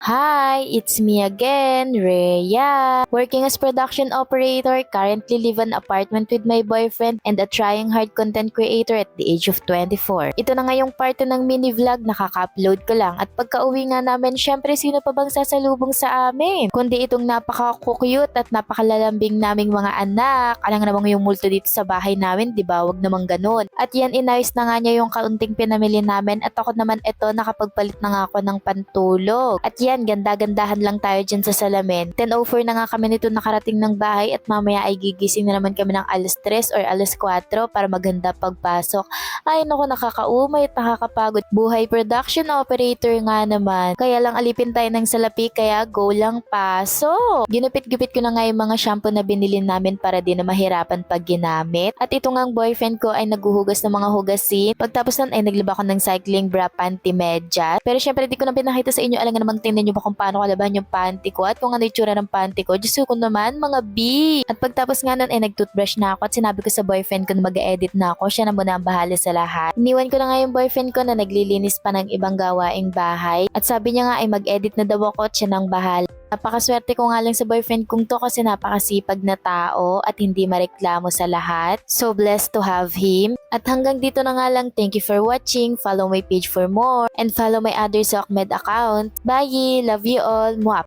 Hi, it's me again, Rhea. Working as production operator, currently live in an apartment with my boyfriend and a trying hard content creator at the age of 24. Ito na nga yung part ng mini vlog na kaka-upload ko lang at pagka-uwi nga namin, syempre sino pa bang sasalubong sa amin? Kundi itong napaka-cute at napakalalambing naming mga anak. Alam nga namang yung multo dito sa bahay namin, di ba? Wag namang ganun. At yan, inayos na nga niya yung kaunting pinamili namin at ako naman ito nakapagpalit na nga ako ng pantulog. At yan, ganda-gandahan lang tayo dyan sa salamin. 10:04 na nga kami nito nakarating ng bahay at mamaya ay gigising na naman kami ng alas 3 or alas 4 para maganda pagpasok. Ay naku, nakakaumay at nakakapagod. Buhay production operator nga naman. Kaya lang alipin tayo ng salapi kaya go lang pasok. Ginupit-gupit ko na nga yung mga shampoo na binili namin para di na mahirapan pag ginamit. At ito nga ang boyfriend ko ay naghuhugas ng mga hugasin. Pagtapos nun ay naglaba ko ng cycling bra panty medyas. Pero syempre di ko na pinakita sa inyo. Alam nga namang tingnan nyo ba kung paano kalabahan yung panty ko at kung ano yung tsura ng panty ko. Diyos ko naman mga B. At pagtapos nga nun ay nag-toothbrush na ako at sinabi ko sa boyfriend ko na mag-edit na ako. Siya na muna ang bahala sa lahat. Iniwan ko na nga yung boyfriend ko na naglilinis pa ng ibang gawaing bahay. At sabi niya nga ay mag-edit na daw ako at siya nang bahala. Napakaswerte ko nga lang sa boyfriend kong to kasi napakasipag na tao at hindi mareklamo sa lahat. So blessed to have him. At hanggang dito na nga lang. Thank you for watching. Follow my page for more and follow my other Zocmed account. Bye! Love you all. Mwah!